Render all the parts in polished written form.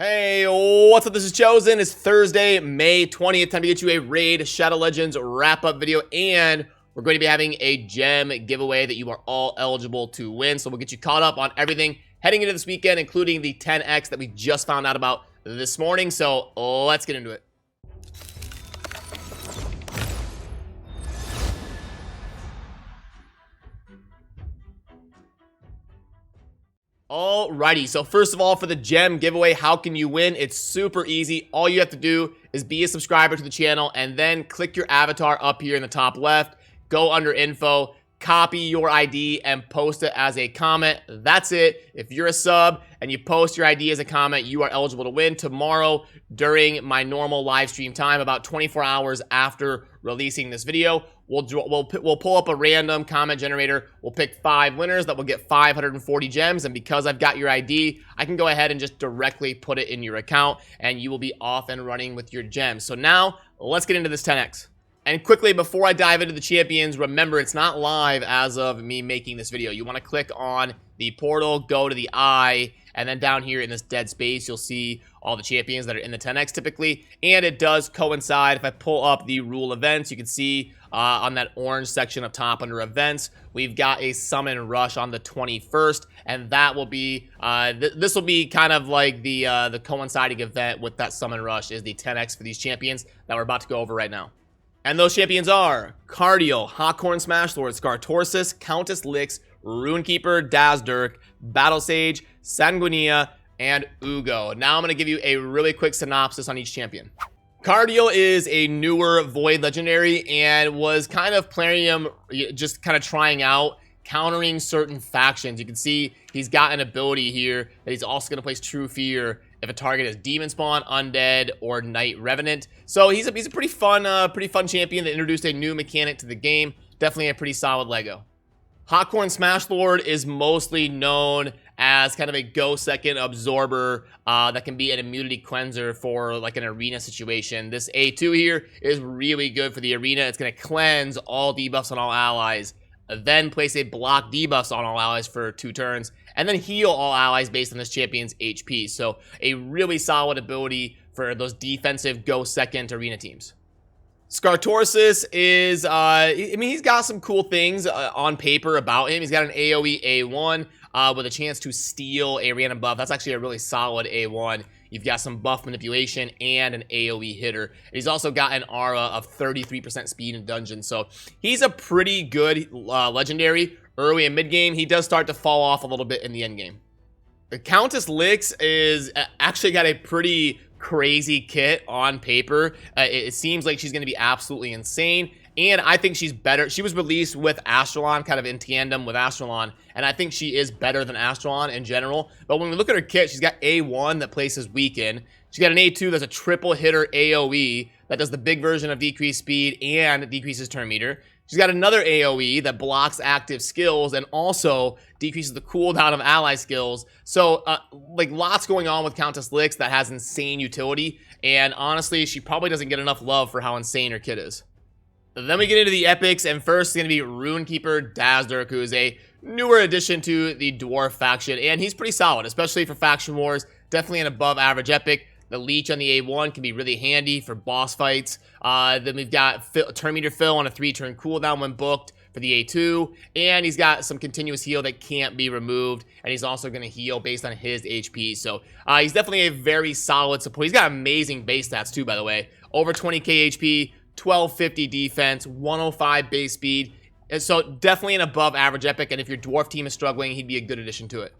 Hey, what's up? This is Chosen. It's Thursday, May 20th. Time to get you a Raid Shadow Legends wrap-up video, and we're going to be having a gem giveaway that you are all eligible to win. So we'll get you caught up on everything heading into this weekend, including the 10x that we just found out about this morning. So let's get into it. Alrighty, so first of all, for the gem giveaway, how can you win? It's super easy. All you have to do is be a subscriber to the channel and then click your avatar up here in the top left, go under info, copy your ID and post it as a comment. That's it. If you're a sub and you post your ID as a comment, you are eligible to win. Tomorrow during my normal live stream time, about 24 hours after releasing this video, we'll pull up a random comment generator. We'll pick 5 winners that will get 540 gems, and because I've got your ID, I can go ahead and just directly put it in your account, and you will be off and running with your gems. So now, let's get into this 10x. And quickly, before I dive into the champions, remember, it's not live as of me making this video. You want to click on the portal, go to the eye, and then down here in this dead space, you'll see all the champions that are in the 10x typically. And it does coincide. If I pull up the rule events, you can see on that orange section up top under events, we've got a summon rush on the 21st, and that will be this will be kind of like the coinciding event with that summon rush is the 10x for these champions that we're about to go over right now. And those champions are Cardio, Hawkhorn Smashlord, Skartorsis, Countess Lix, Runekeeper, Dazdurk, Battle Sage, Sanguinea, and Ugo. Now I'm going to give you a really quick synopsis on each champion. Cardio is a newer Void Legendary and was kind of Plarium just kind of trying out, countering certain factions. You can see he's got an ability here that he's also going to place True Fear if a target is Demon Spawn, Undead, or Night Revenant. So he's a pretty fun champion that introduced a new mechanic to the game. Definitely a pretty solid Lego. Hawkhorn Smashlord is mostly known as kind of a go second absorber that can be an immunity cleanser for like an arena situation. This A2 here is really good for the arena. It's going to cleanse all debuffs on all allies, then place a block debuffs on all allies for 2 turns, and then heal all allies based on this champion's HP. So a really solid ability for those defensive go second arena teams. Skartorsis is, I mean, he's got some cool things on paper about him. He's got an AoE A1 with a chance to steal a random buff. That's actually a really solid A1. You've got some buff manipulation and an AoE hitter. And he's also got an aura of 33% speed in dungeons. So he's a pretty good legendary early and mid game. He does start to fall off a little bit in the end game. The Countess Lix is actually got a pretty crazy kit on paper. It seems like she's going to be absolutely insane, and I think she's better. She was released with Astralon, kind of in tandem with Astralon, and I think she is better than Astralon in general. But when we look at her kit, she's got A1 that places Weaken. She's got an A2 that's a triple hitter AoE that does the big version of decreased speed and decreases turn meter. She's got another AoE that blocks active skills and also decreases the cooldown of ally skills. So, like, lots going on with Countess Lix that has insane utility. And honestly, she probably doesn't get enough love for how insane her kit is. Then we get into the epics, and first is going to be Runekeeper Dazdurk, who is a newer addition to the Dwarf faction. And he's pretty solid, especially for Faction Wars. Definitely an above average epic. The Leech on the A1 can be really handy for boss fights. Then we've got turn meter fill on a 3-turn cooldown when booked for the A2. And he's got some continuous heal that can't be removed. And he's also going to heal based on his HP. So he's definitely a very solid support. He's got amazing base stats too, by the way. Over 20k HP, 1250 defense, 105 base speed. And so definitely an above average epic. And if your dwarf team is struggling, he'd be a good addition to it.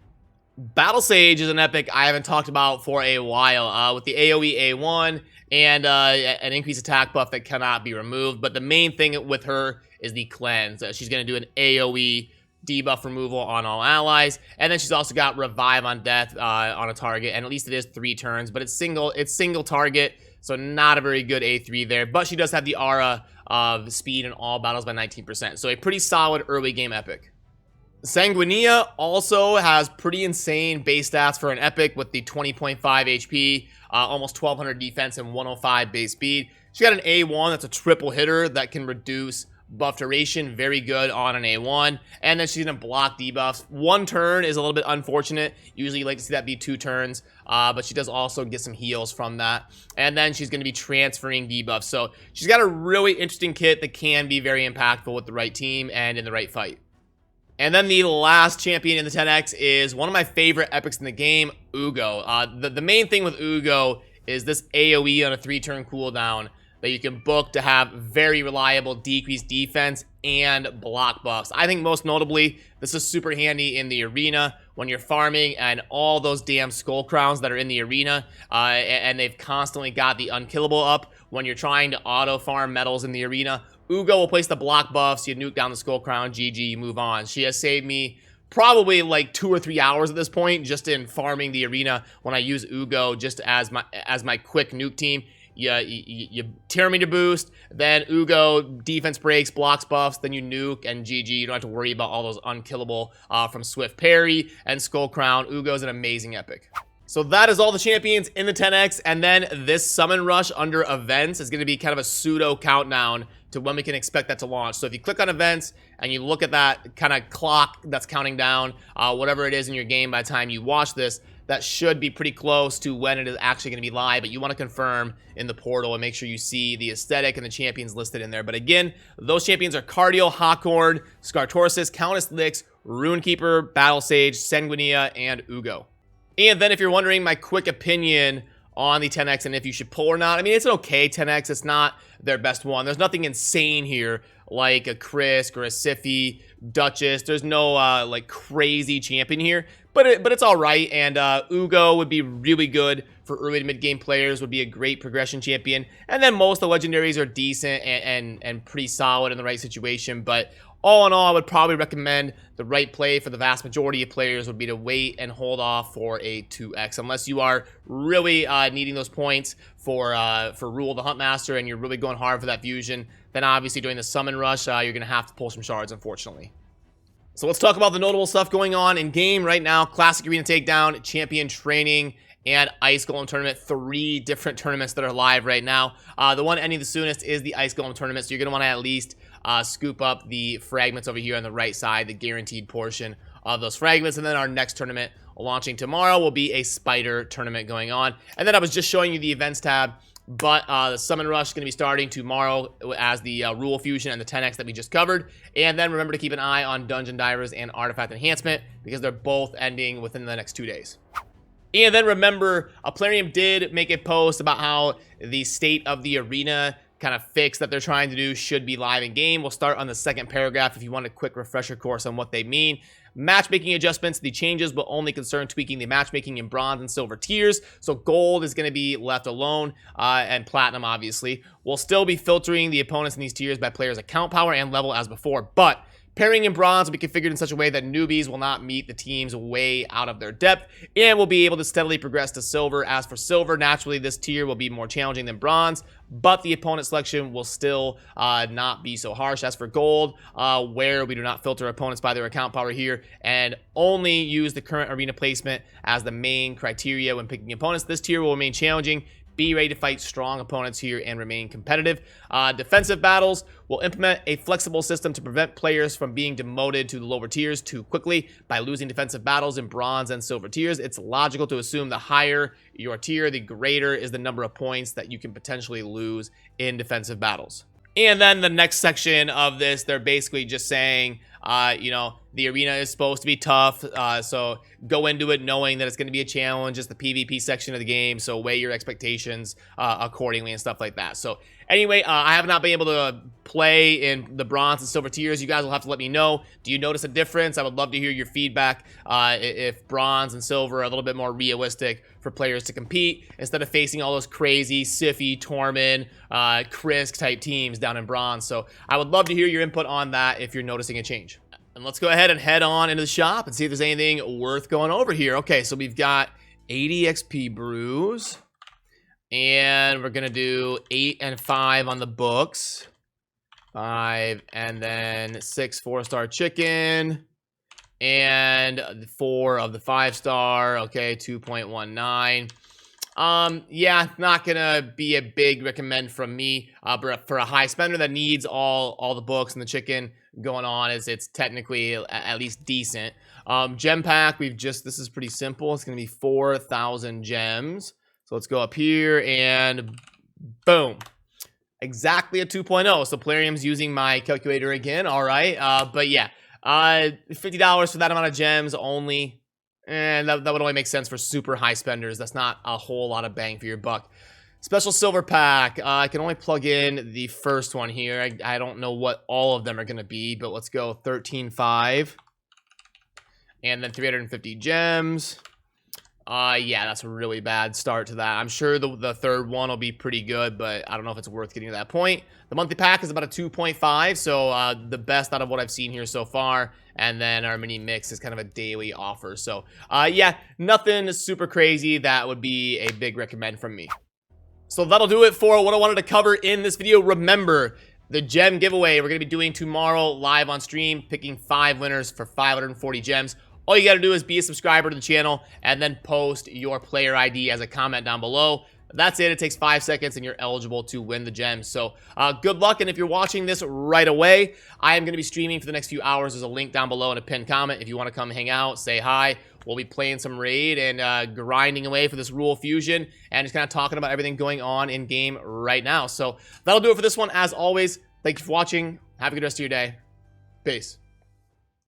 Battle Sage is an epic I haven't talked about for a while, with the AoE A1 and an increased attack buff that cannot be removed. But the main thing with her is the cleanse. She's going to do an AoE debuff removal on all allies, and then she's also got Revive on Death on a target, and at least it is 3 turns, but it's single target, so not a very good A3 there. But she does have the aura of speed in all battles by 19%, so a pretty solid early game epic. Sanguinea also has pretty insane base stats for an epic with the 20.5 HP, almost 1200 defense and 105 base speed. She got an A1 that's a triple hitter that can reduce buff duration, very good on an A1. And then she's going to block debuffs. 1 turn is a little bit unfortunate. Usually you like to see that be 2 turns. But she does also get some heals from that. And then she's going to be transferring debuffs. So she's got a really interesting kit that can be very impactful with the right team and in the right fight. And then the last champion in the 10X is one of my favorite epics in the game, Ugo. The main thing with Ugo is this AoE on a 3-turn cooldown that you can book to have very reliable decreased defense and block buffs. I think most notably, this is super handy in the arena when you're farming and all those damn skull crowns that are in the arena, and they've constantly got the unkillable up when you're trying to auto farm medals in the arena. Ugo will place the block buffs, you nuke down the skull crown, GG, you move on. She has saved me probably like 2 or 3 hours at this point just in farming the arena when I use Ugo just as my quick nuke team. You tear me to boost, then Ugo defense breaks, blocks buffs, then you nuke, and GG. You don't have to worry about all those unkillable from Swift Parry and Skull Crown. Ugo's an amazing epic. So that is all the champions in the 10X, and then this summon rush under events is going to be kind of a pseudo countdown to when we can expect that to launch. So if you click on events and you look at that kind of clock that's counting down, whatever it is in your game by the time you watch this, that should be pretty close to when it is actually going to be live, but you want to confirm in the portal and make sure you see the aesthetic and the champions listed in there. But again, those champions are Cardio, Hawkhorn, Scartorsis, Countess Lix, Runekeeper, Battle Sage, Sanguinea, and Ugo. And then if you're wondering my quick opinion on the 10X and if you should pull or not, I mean, it's an okay 10X. It's not their best one. There's nothing insane here like a Krisk or a Siphi, Duchess. There's no like crazy champion here, but it's all right. And Ugo would be really good for early to mid game players. Would be a great progression champion. And then most of the legendaries are decent and pretty solid in the right situation. But all in all, I would probably recommend the right play for the vast majority of players would be to wait and hold off for a 2X. Unless you are really needing those points for Rule the Huntmaster and you're really going hard for that fusion, then obviously during the summon rush, you're going to have to pull some shards, unfortunately. So let's talk about the notable stuff going on in game right now. Classic Arena Takedown, Champion Training, and Ice Golem Tournament. 3 different tournaments that are live right now. The one ending the soonest is the Ice Golem Tournament, so you're going to want to at least scoop up the fragments over here on the right side, the guaranteed portion of those fragments. And then our next tournament launching tomorrow will be a Spider Tournament going on. And then I was just showing you the events tab, but the Summon Rush is going to be starting tomorrow as the Rule Fusion and the 10X that we just covered. And then remember to keep an eye on Dungeon Divers and Artifact Enhancement because they're both ending within the next 2 days. And then remember, Plarium did make a post about how the state of the arena kind of fix that they're trying to do should be live in game. We'll start on the second paragraph if you want a quick refresher course on what they mean. Matchmaking adjustments, the changes will only concern tweaking the matchmaking in bronze and silver tiers. So gold is going to be left alone, and platinum obviously. We'll still be filtering the opponents in these tiers by players' account power and level as before, but pairing in bronze will be configured in such a way that newbies will not meet the teams way out of their depth and will be able to steadily progress to silver. As for silver, naturally this tier will be more challenging than bronze, but the opponent selection will still not be so harsh. As for gold, where we do not filter opponents by their account power here and only use the current arena placement as the main criteria when picking opponents, this tier will remain challenging. Be ready to fight strong opponents here and remain competitive. Defensive battles will implement a flexible system to prevent players from being demoted to the lower tiers too quickly by losing defensive battles in bronze and silver tiers. It's logical to assume the higher your tier, the greater is the number of points that you can potentially lose in defensive battles. And then the next section of this, they're basically just saying, you know, the arena is supposed to be tough, so go into it knowing that it's going to be a challenge. It's the PvP section of the game, so weigh your expectations accordingly and stuff like that. So anyway, I have not been able to play in the bronze and silver tiers. You guys will have to let me know. Do you notice a difference? I would love to hear your feedback if bronze and silver are a little bit more realistic for players to compete instead of facing all those crazy Siphi, Tormund, Krisk type teams down in bronze. So I would love to hear your input on that if you're noticing a change. And let's go ahead and head on into the shop and see if there's anything worth going over here. Okay, so we've got 80 XP brews. And we're going to do 8 and 5 on the books. 5 and then 6 4-star chicken. And 4 of the 5-star. Okay, 2.19. Yeah, not gonna be a big recommend from me. But for a high spender that needs all the books and the chicken going on, it's technically at least decent. Gem pack, this is pretty simple. It's gonna be 4,000 gems. So let's go up here and boom. Exactly a 2.0. So Plarium's using my calculator again. All right. But yeah, $50 for that amount of gems only. And that would only make sense for super high spenders. That's not a whole lot of bang for your buck. Special silver pack. I can only plug in the first one here. I don't know what all of them are going to be, but let's go 13.5. And then 350 gems. Yeah, that's a really bad start to that. I'm sure the third one will be pretty good, but I don't know if it's worth getting to that point. The monthly pack is about a 2.5, so the best out of what I've seen here so far. And then our mini mix is kind of a daily offer. So, yeah, nothing super crazy. That would be a big recommend from me. So that'll do it for what I wanted to cover in this video. Remember, the gem giveaway we're going to be doing tomorrow live on stream, picking 5 winners for 540 gems. All you got to do is be a subscriber to the channel and then post your player ID as a comment down below. That's it. It takes 5 seconds and you're eligible to win the gems. So good luck. And if you're watching this right away, I am going to be streaming for the next few hours. There's a link down below in a pinned comment. If you want to come hang out, say hi. We'll be playing some Raid and grinding away for this Rule Fusion and just kind of talking about everything going on in game right now. So that'll do it for this one. As always, thank you for watching. Have a good rest of your day. Peace.